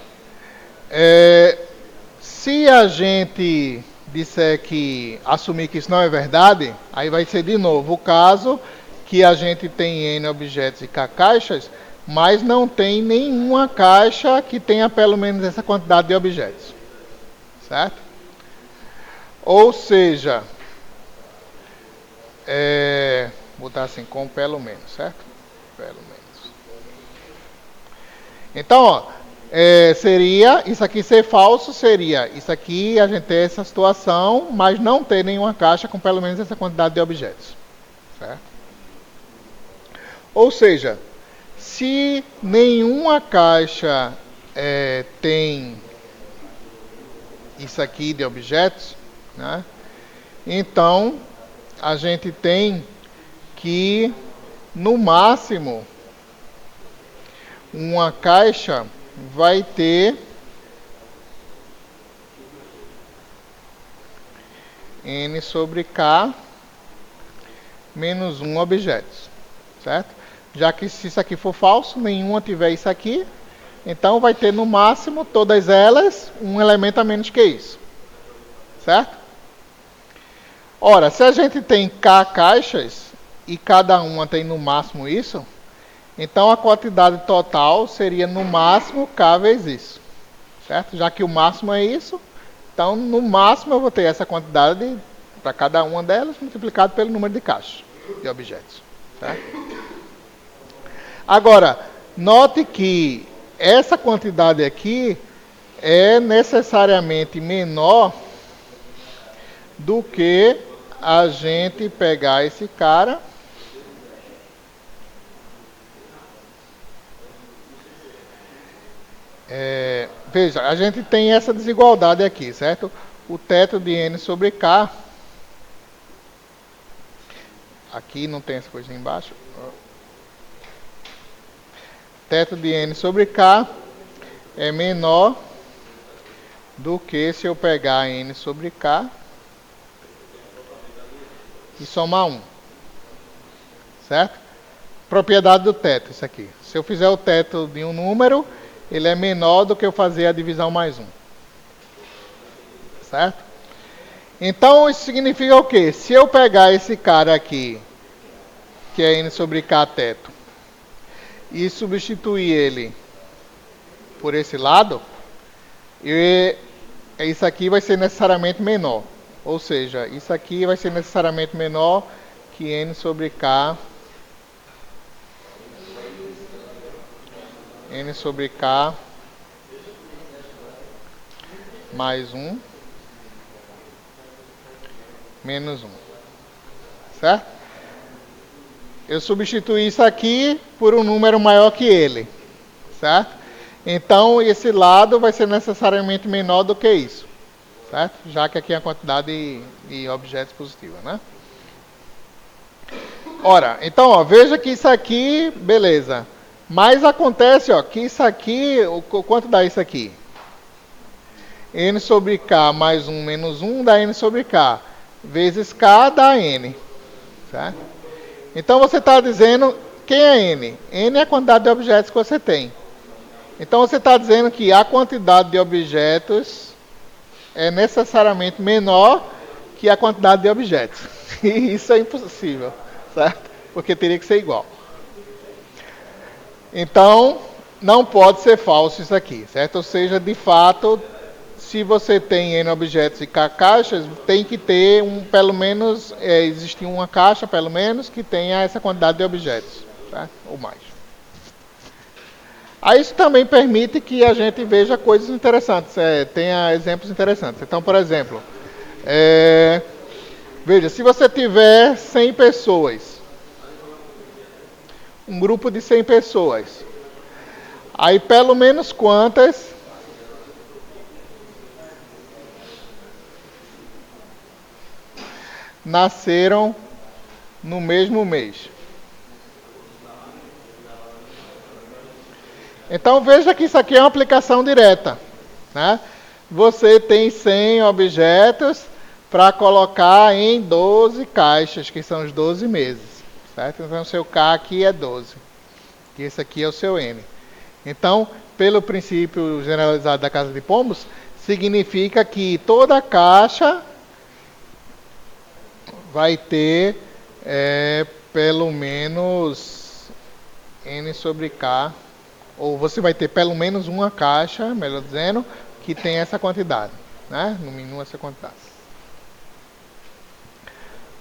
[SPEAKER 1] Se a gente disser que assumir que isso não é verdade, aí vai ser de novo o caso que a gente tem N objetos e K caixas, mas não tem nenhuma caixa que tenha pelo menos essa quantidade de objetos. Certo? Ou seja, vou botar assim, com pelo menos, certo? Pelo menos. Então, ó, seria, isso aqui ser falso, seria isso aqui, a gente ter essa situação, mas não ter nenhuma caixa com pelo menos essa quantidade de objetos. Certo? Ou seja, se nenhuma caixa tem isso aqui de objetos, né? Então a gente tem que no máximo uma caixa vai ter N sobre K menos 1 objetos, certo? Já que se isso aqui for falso, nenhuma tiver isso aqui, então vai ter no máximo todas elas um elemento a menos que isso, certo? Ora, se a gente tem K caixas e cada uma tem no máximo isso, então a quantidade total seria no máximo K vezes isso, certo? Já que o máximo é isso, então no máximo eu vou ter essa quantidade para cada uma delas multiplicado pelo número de caixas de objetos, certo? Agora, note que essa quantidade aqui é necessariamente menor do que a gente pegar esse cara veja, a gente tem essa desigualdade aqui, certo? O teto de N sobre K, aqui não tem essa coisa embaixo, teto de N sobre K é menor do que se eu pegar N sobre K e somar 1. Certo? Propriedade do teto, isso aqui. Se eu fizer o teto de um número, ele é menor do que eu fazer a divisão mais 1. Certo? Então, isso significa o quê? Se eu pegar esse cara aqui, que é N sobre K teto, e substituir ele por esse lado, isso aqui vai ser necessariamente menor. Ou seja, isso aqui vai ser necessariamente menor que N sobre K. N sobre K mais 1 menos 1. Certo? Eu substituí isso aqui por um número maior que ele. Certo? Então, esse lado vai ser necessariamente menor do que isso. Certo? Já que aqui é a quantidade de objetos positiva, né? Ora, então, ó, veja que isso aqui, beleza. Mas acontece, ó, que isso aqui, quanto dá isso aqui? N sobre K mais 1 menos 1 dá N sobre K. Vezes K dá N. Certo? Então você está dizendo, quem é N? N é a quantidade de objetos que você tem. Então você está dizendo que a quantidade de objetos é necessariamente menor que a quantidade de objetos. E isso é impossível, certo? Porque teria que ser igual. Então, não pode ser falso isso aqui, certo? Ou seja, de fato, se você tem N objetos e K caixas, tem que ter pelo menos, existir uma caixa, pelo menos, que tenha essa quantidade de objetos, certo? Ou mais. Aí isso também permite que a gente veja coisas interessantes, tenha exemplos interessantes. Então, por exemplo, veja, se você tiver 100 pessoas, um grupo de 100 pessoas, aí pelo menos quantas nasceram no mesmo mês? Então veja que isso aqui é uma aplicação direta, né? Você tem 100 objetos para colocar em 12 caixas, que são os 12 meses. Certo? Então o seu K aqui é 12. E esse aqui é o seu N. Então, pelo princípio generalizado da casa de pombos, significa que toda caixa vai ter pelo menos N sobre K, ou você vai ter pelo menos uma caixa, melhor dizendo, que tem essa quantidade, né? No mínimo essa quantidade.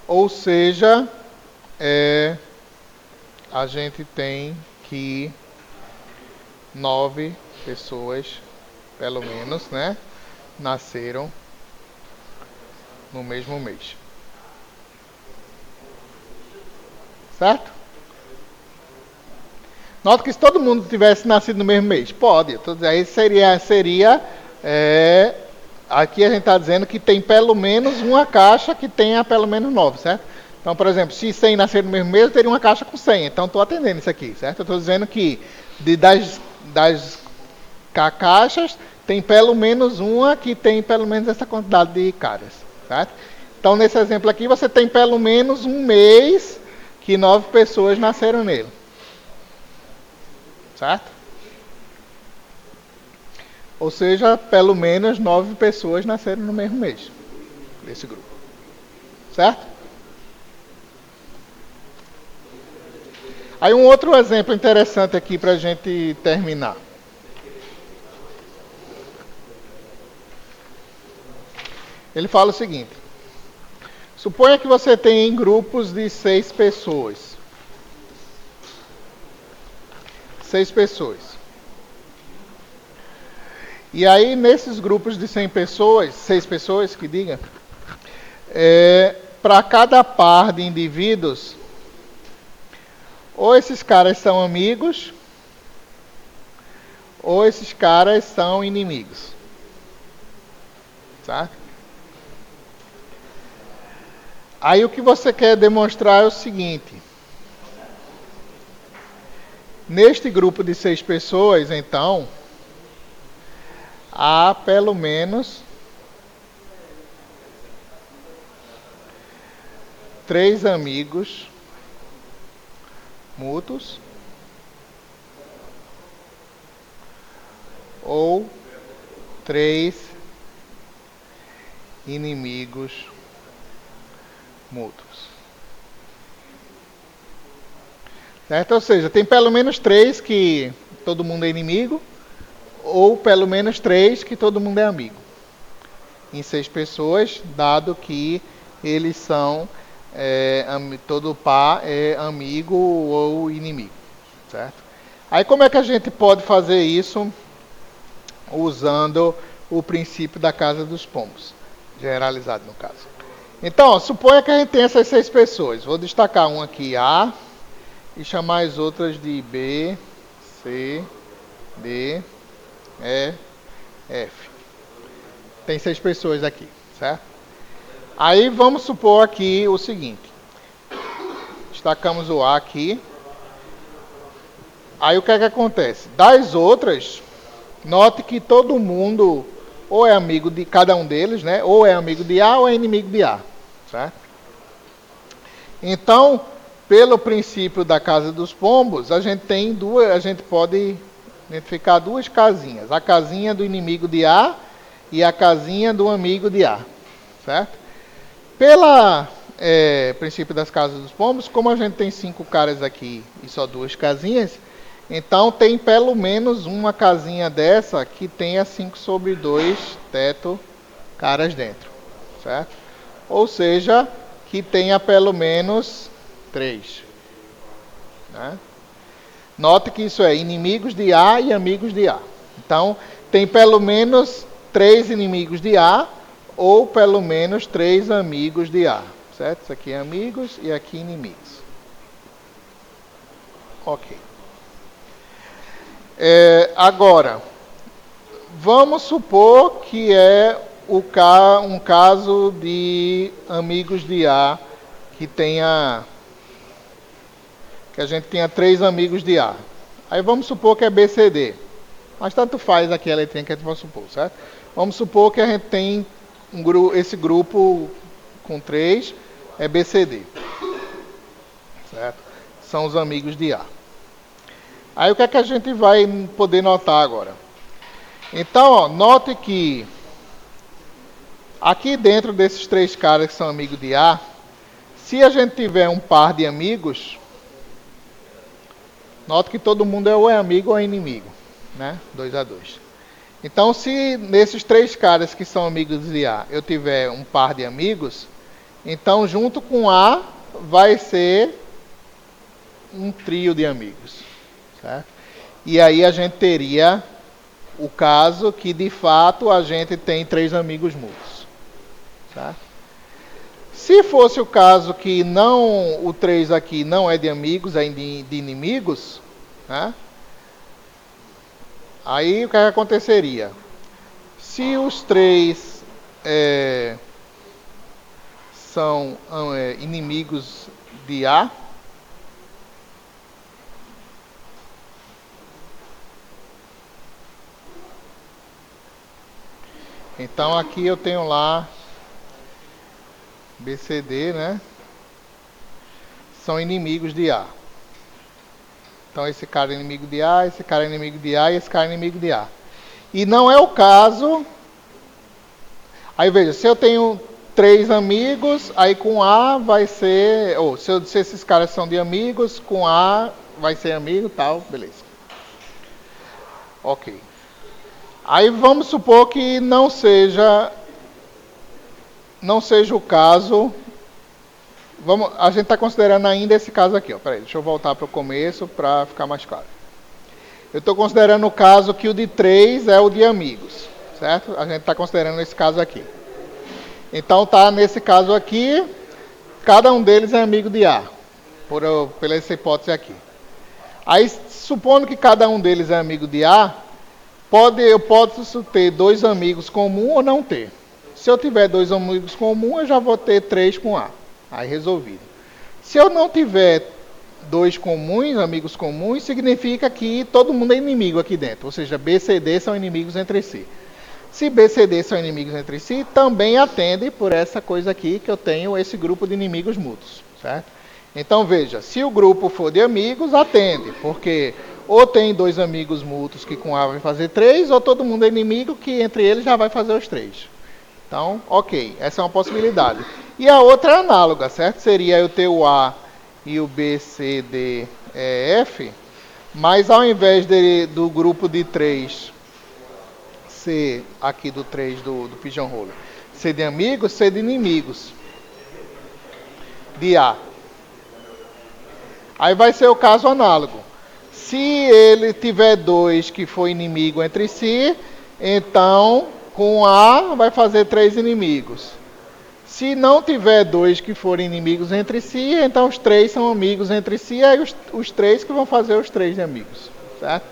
[SPEAKER 1] Ou seja, a gente tem que 9 pessoas, pelo menos, né, nasceram no mesmo mês. Certo? Nota que se todo mundo tivesse nascido no mesmo mês, pode. Aí seria aqui a gente está dizendo que tem pelo menos uma caixa que tenha pelo menos 9, certo? Então, por exemplo, se 100 nascer no mesmo mês, eu teria uma caixa com 100. Então, estou atendendo isso aqui, certo? Eu estou dizendo que das caixas, tem pelo menos uma que tem pelo menos essa quantidade de caras, certo? Então, nesse exemplo aqui, você tem pelo menos um mês que 9 pessoas nasceram nele. Certo? Ou seja, pelo menos 9 pessoas nasceram no mesmo mês desse grupo. Certo? Aí um outro exemplo interessante aqui para a gente terminar. Ele fala o seguinte: suponha que você tem grupos de 6 pessoas. 6 pessoas. E aí, nesses grupos de 100 pessoas, 6 pessoas, que diga, para cada par de indivíduos, ou esses caras são amigos, ou esses caras são inimigos. Certo? Aí o que você quer demonstrar é o seguinte: neste grupo de 6 pessoas, então, há pelo menos 3 amigos mútuos ou 3 inimigos mútuos. Certo? Ou seja, tem pelo menos 3 que todo mundo é inimigo, ou pelo menos 3 que todo mundo é amigo. Em 6 pessoas, dado que eles são, todo par é amigo ou inimigo. Certo? Aí como é que a gente pode fazer isso usando o princípio da casa dos pombos, generalizado no caso? Então, ó, suponha que a gente tem essas 6 pessoas. Vou destacar uma aqui, A, e chamar as outras de B, C, D, E, F. Tem 6 pessoas aqui, certo? Aí vamos supor aqui o seguinte. Destacamos o A aqui. Aí o que é que acontece? Das outras, note que todo mundo ou é amigo de cada um deles, né? Ou é amigo de A ou é inimigo de A, certo? Então, pelo princípio da casa dos pombos, a gente pode identificar 2 casinhas. A casinha do inimigo de A e a casinha do amigo de A. Certo? Pelo princípio das casas dos pombos, como a gente tem 5 caras aqui e só 2 casinhas, então tem pelo menos uma casinha dessa que tenha 5 sobre 2 teto caras dentro. Certo? Ou seja, que tenha pelo menos 3. Né? Note que isso é inimigos de A e amigos de A. Então, tem pelo menos 3 inimigos de A ou pelo menos 3 amigos de A. Certo? Isso aqui é amigos e aqui inimigos. Ok. Agora, vamos supor que é um caso de amigos de A que a gente tenha 3 amigos de A. Aí vamos supor que é BCD. Mas tanto faz aqui a letrinha que a gente vai supor, certo? Vamos supor que a gente tem esse grupo com 3, é BCD. Certo? São os amigos de A. Aí o que é que a gente vai poder notar agora? Então, ó, note que aqui dentro desses 3 caras que são amigos de A, Se a gente tiver um par de amigos, note que todo mundo ou é amigo ou é inimigo, né? 2 a 2. Então, se nesses 3 caras que são amigos de A, eu tiver um par de amigos, então junto com A vai ser um trio de amigos, certo? E aí a gente teria o caso que de fato a gente tem 3 amigos mútuos, certo? Se fosse o caso que não, o 3 aqui não é de amigos, é de inimigos, né? Aí o que aconteceria? Se os 3 são inimigos de A, então aqui eu tenho lá BCD, né? São inimigos de A. Então esse cara é inimigo de A, esse cara é inimigo de A e esse cara é inimigo de A. E não é o caso. Aí veja, se eu tenho 3 amigos, aí com A vai ser. Ou se esses caras são de amigos, com A vai ser amigo, tal, beleza. Ok. Aí vamos supor que não seja o caso. A gente está considerando ainda esse caso aqui. Ó. Peraí, deixa eu voltar para o começo para ficar mais claro. Eu estou considerando o caso que o de 3 é o de amigos, certo? A gente está considerando esse caso aqui. Então tá nesse caso aqui, cada um deles é amigo de A, pela essa hipótese aqui. Aí, supondo que cada um deles é amigo de A, eu posso ter 2 amigos comuns ou não ter. Se eu tiver 2 amigos comuns, eu já vou ter 3 com A. Aí resolvido. Se eu não tiver 2 comuns, amigos comuns, significa que todo mundo é inimigo aqui dentro. Ou seja, B e CD são inimigos entre si. Se B e CD são inimigos entre si, também atende por essa coisa aqui que eu tenho esse grupo de inimigos mútuos, certo? Então veja, se o grupo for de amigos, atende, porque ou tem 2 amigos mútuos que com A vai fazer 3, ou todo mundo é inimigo que entre eles já vai fazer os 3. Então, ok, essa é uma possibilidade. E a outra é análoga, certo? Seria eu ter o A e o B, C, D, E, F, mas ao invés do grupo de 3 ser aqui do 3 do pigeonhole, ser de amigos, ser de inimigos de A. Aí vai ser o caso análogo. Se ele tiver 2 que for inimigo entre si, então com A vai fazer 3 inimigos. Se não tiver 2 que forem inimigos entre si, então os 3 são amigos entre si, aí os 3 que vão fazer os 3 amigos, certo?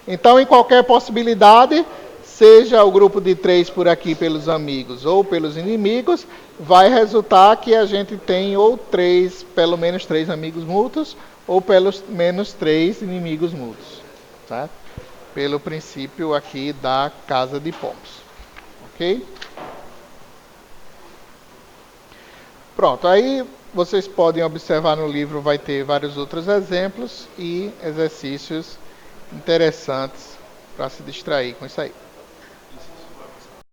[SPEAKER 1] Então, em qualquer possibilidade, seja o grupo de 3 por aqui pelos amigos ou pelos inimigos, vai resultar que a gente tem ou pelo menos 3 amigos mútuos, ou pelo menos 3 inimigos mútuos, certo? Pelo princípio aqui da casa de pombos, ok? Pronto, aí vocês podem observar no livro, vai ter vários outros exemplos e exercícios interessantes para se distrair com isso aí.